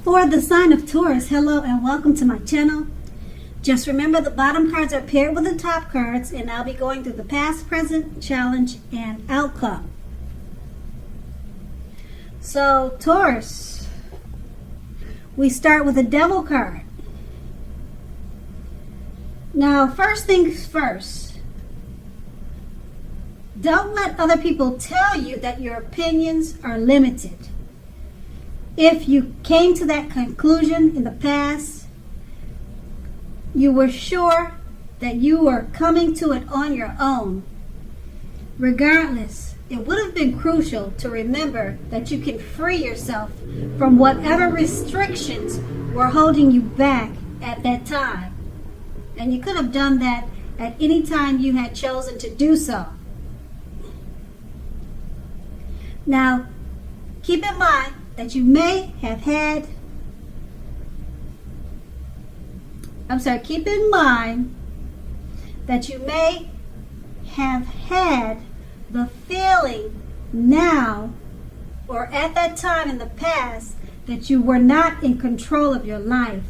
For the sign of Taurus, hello and welcome to my channel. Just remember the bottom cards are paired with the top cards, and I'll be going through the past, present, challenge, and outcome. So Taurus, we start with the Devil card. Now, first things first, don't let other people tell you that your opinions are limited. If you came to that conclusion in the past, you were sure that you were coming to it on your own. Regardless, it would have been crucial to remember that you can free yourself from whatever restrictions were holding you back at that time. And you could have done that at any time you had chosen to do so. Now, keep in mind that you may have had, keep in mind that you may have had the feeling now or at that time in the past that you were not in control of your life.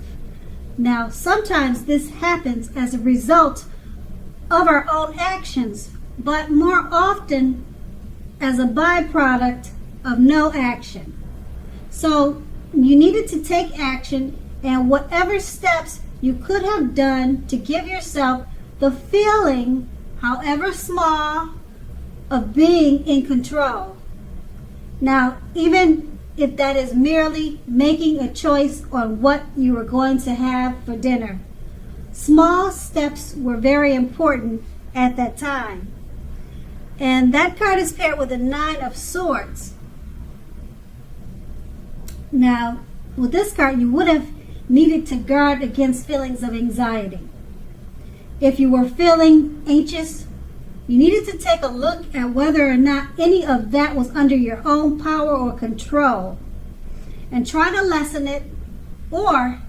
Now, sometimes this happens as a result of our own actions, but more often as a byproduct of no action. So you needed to take action, and whatever steps you could have done to give yourself the feeling, however small, of being in control. Now, even if that is merely making a choice on what you are going to have for dinner, small steps were very important at that time. And that card is paired with the Nine of Swords. Now, with this card, you would have needed to guard against feelings of anxiety. If you were feeling anxious, you needed to take a look at whether or not any of that was under your own power or control and try to lessen it, or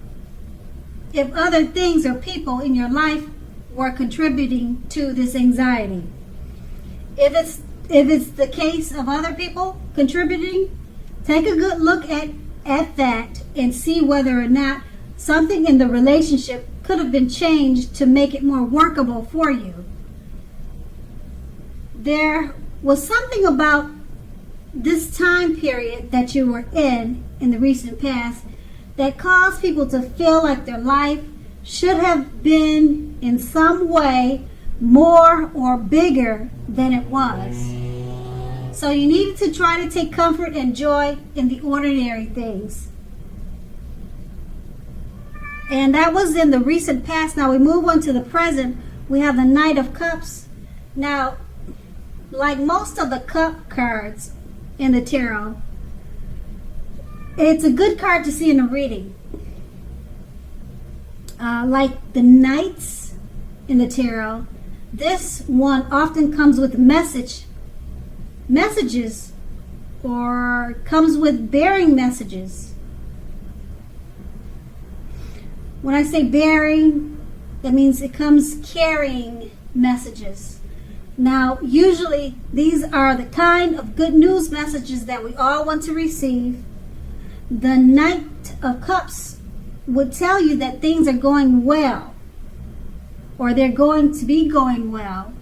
if other things or people in your life were contributing to this anxiety. If it's the case of other people contributing, take a good look at that and see whether or not something in the relationship could have been changed to make it more workable for you. There was something about this time period that you were in the recent past that caused people to feel like their life should have been in some way more or bigger than it was. So you needed to try to take comfort and joy in the ordinary things. And that was in the recent past. Now we move on to the present. We have the Knight of Cups. Now, like most of the cup cards in the tarot, it's a good card to see in a reading. Like the Knights in the tarot, this one often comes with messages or comes with bearing messages. When I say bearing, that means it comes carrying messages. Now, usually these are the kind of good news messages that we all want to receive. The Knight of Cups would tell you that things are going well, or they're going to be going well,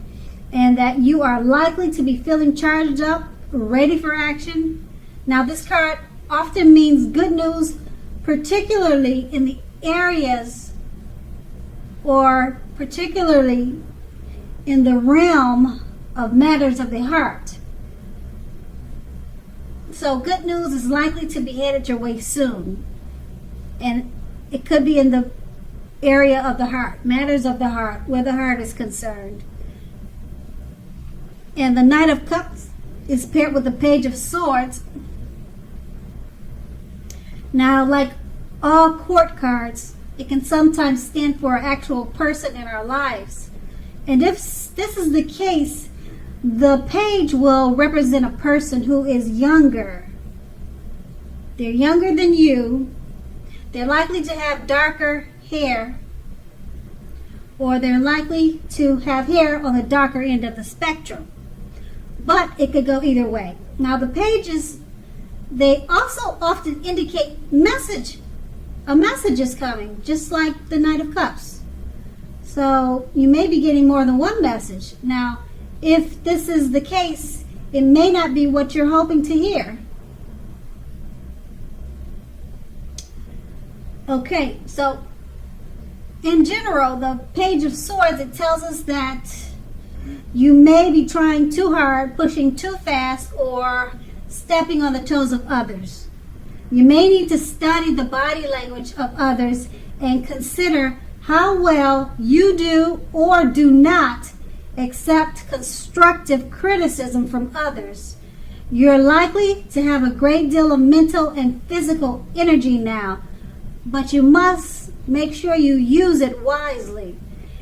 and that you are likely to be feeling charged up, ready for action. Now, this card often means good news, particularly in the areas or particularly in the realm of matters of the heart. So good news is likely to be headed your way soon. And it could be in the area of the heart, matters of the heart, where the heart is concerned. And the Knight of Cups is paired with the Page of Swords. Now, like all court cards, it can sometimes stand for an actual person in our lives. And if this is the case, the page will represent a person who is younger. They're younger than you. They're likely to have darker hair, or they're likely to have hair on the darker end of the spectrum. But it could go either way. Now, the pages, they also often indicate message a message is coming, just like the Knight of Cups. So you may be getting more than one message. Now, if this is the case, it may not be what you're hoping to hear. Okay, so in general, the Page of Swords, it tells us that you may be trying too hard, pushing too fast, or stepping on the toes of others. You may need to study the body language of others and consider how well you do or do not accept constructive criticism from others. You're likely to have a great deal of mental and physical energy now, but you must make sure you use it wisely.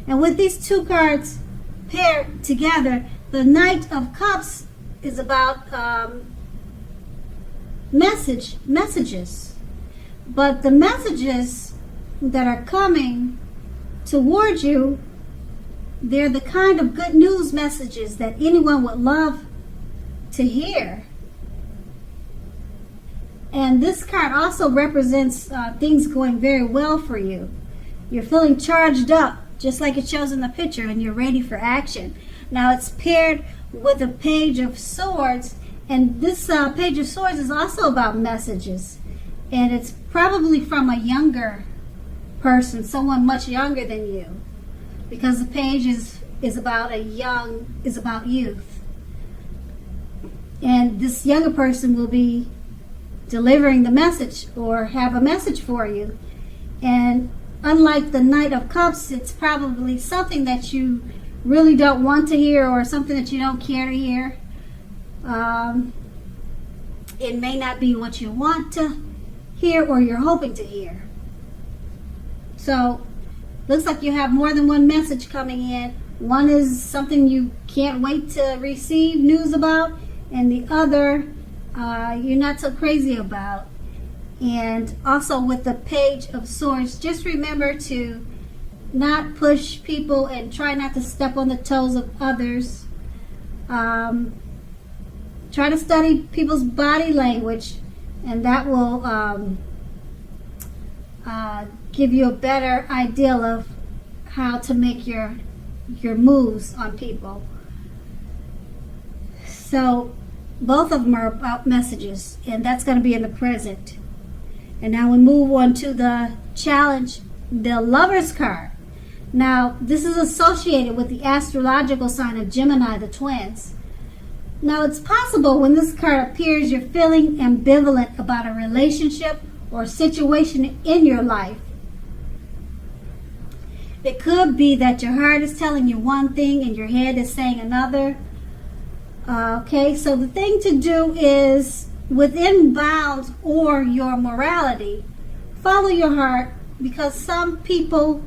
And with these two cards paired together, the Knight of Cups is about messages. But the messages that are coming towards you, they're the kind of good news messages that anyone would love to hear. And this card also represents things going very well for you. You're feeling charged up, just like it shows in the picture, and you're ready for action. Now it's paired with a Page of Swords, and this Page of Swords is also about messages. And it's probably from a younger person, someone much younger than you, because the page is about youth. And this younger person will be delivering the message or have a message for you. And unlike the Knight of Cups, it's probably something that you really don't want to hear or something that you don't care to hear. It may not be what you want to hear or you're hoping to hear. So, looks like you have more than one message coming in. One is something you can't wait to receive news about, and the other you're not so crazy about. And also with the Page of Swords, just remember to not push people and try not to step on the toes of others. Try to study people's body language, and that will give you a better idea of how to make your moves on people. So both of them are about messages, and that's going to be in the present. And now we move on to the challenge, the Lover's card. Now this is associated with the astrological sign of Gemini, the twins. Now it's possible when this card appears you're feeling ambivalent about a relationship or situation in your life. It could be that your heart is telling you one thing and your head is saying another. Okay, so the thing to do is, within bounds or your morality, follow your heart, because some people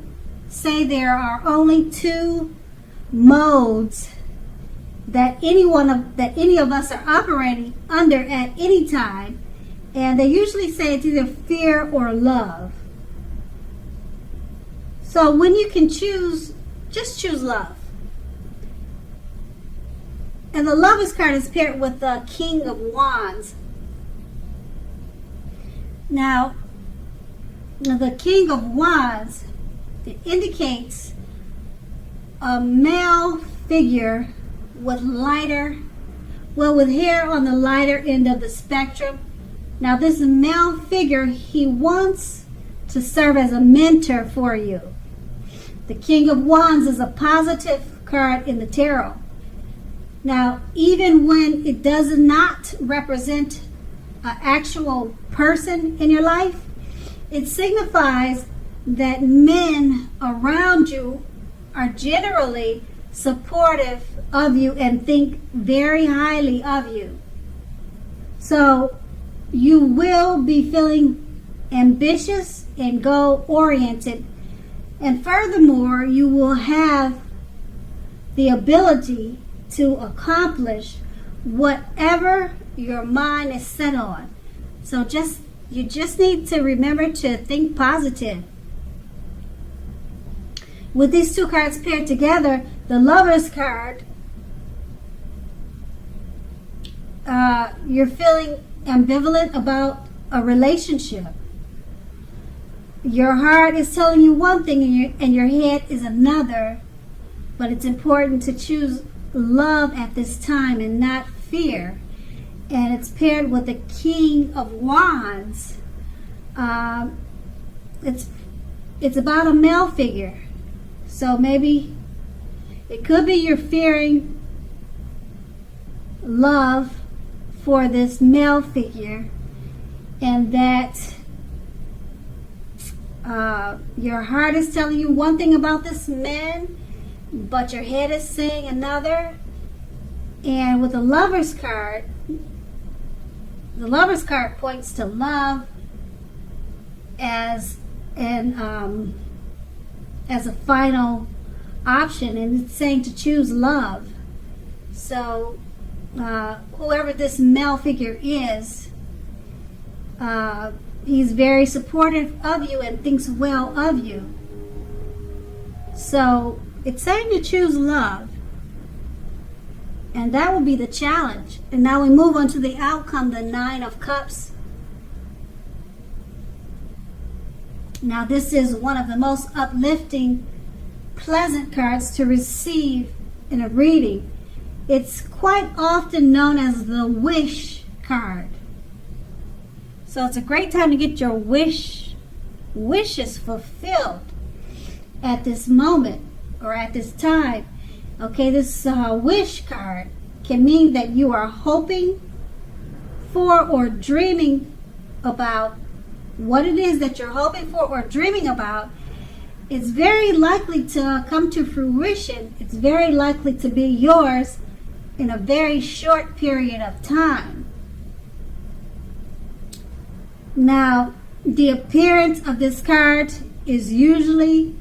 say there are only two modes that any of us are operating under at any time, and they usually say it's either fear or love. So when you can choose, just choose love. And the Lover's card is paired with the King of Wands. Now, the King of Wands, it indicates a male figure with hair on the lighter end of the spectrum. Now this male figure, he wants to serve as a mentor for you. The King of Wands is a positive card in the tarot. Now, even when it does not represent an actual person in your life, it signifies that men around you are generally supportive of you and think very highly of you. So you will be feeling ambitious and goal-oriented, and furthermore, you will have the ability to accomplish whatever your mind is set on. So you just need to remember to think positive. With these two cards paired together, the Lover's card, you're feeling ambivalent about a relationship. Your heart is telling you one thing and your head is another, but it's important to choose love at this time and not fear. And it's paired with the King of Wands. It's about a male figure. So maybe it could be you're fearing love for this male figure, and that your heart is telling you one thing about this man, but your head is saying another. And with the Lover's card points to love as a final option, and it's saying to choose love. So whoever this male figure is, he's very supportive of you and thinks well of you. So it's saying to choose love, and that will be the challenge. And now we move on to the outcome, the Nine of Cups. Now this is one of the most uplifting, pleasant cards to receive in a reading. It's quite often known as the wish card. So it's a great time to get your wishes fulfilled at this moment or at this time. Okay, this wish card can mean that you are hoping for or dreaming about what it is that you're hoping for or dreaming about. It's very likely to come to fruition. It's very likely to be yours in a very short period of time. Now, the appearance of this card is usually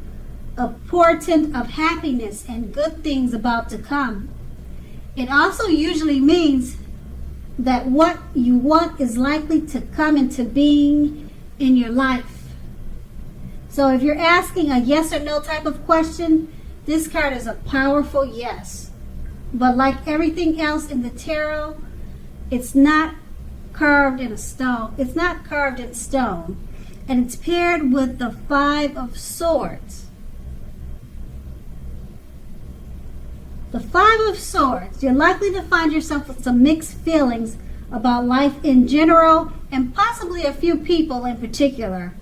a portent of happiness and good things about to come. It also usually means that what you want is likely to come into being in your life. So if you're asking a yes or no type of question, this card is a powerful yes. But like everything else in the tarot, it's not carved in stone. It's not carved in stone. And it's paired with the Five of Swords. The Five of Swords, you're likely to find yourself with some mixed feelings about life in general and possibly a few people in particular.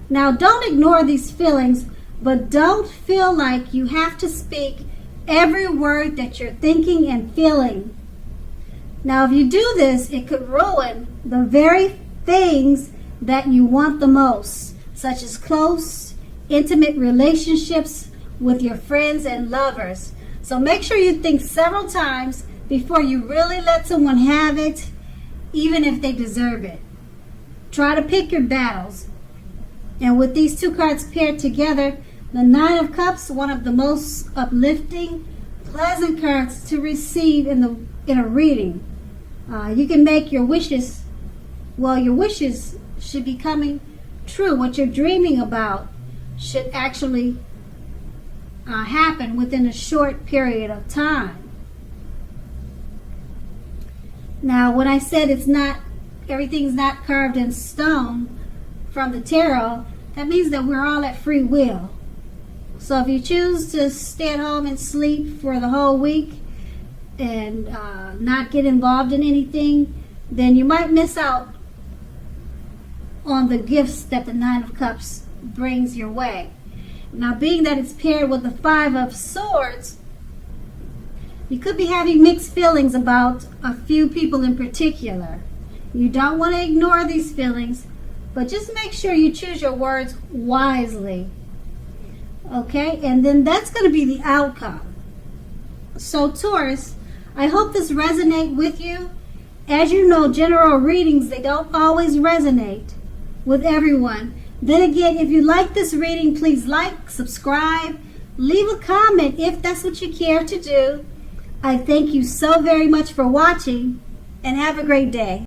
Now, don't ignore these feelings, but don't feel like you have to speak every word that you're thinking and feeling. Now, if you do this, it could ruin the very things that you want the most, such as close, intimate relationships with your friends and lovers. So make sure you think several times before you really let someone have it, even if they deserve it. Try to pick your battles. And with these two cards paired together, the Nine of Cups, one of the most uplifting, pleasant cards to receive in a reading. You can make your wishes, your wishes should be coming true. What you're dreaming about should actually happen within a short period of time. Now, when I said everything's not carved in stone from the tarot, that means that we're all at free will. So if you choose to stay at home and sleep for the whole week and not get involved in anything, then you might miss out on the gifts that the Nine of Cups brings your way. Now, being that it's paired with the Five of Swords, you could be having mixed feelings about a few people in particular. You don't want to ignore these feelings, but just make sure you choose your words wisely. Okay, and then that's going to be the outcome. So Taurus, I hope this resonates with you. As you know, general readings, they don't always resonate with everyone. Then again, if you like this reading, please like, subscribe, leave a comment if that's what you care to do. I thank you so very much for watching, and have a great day.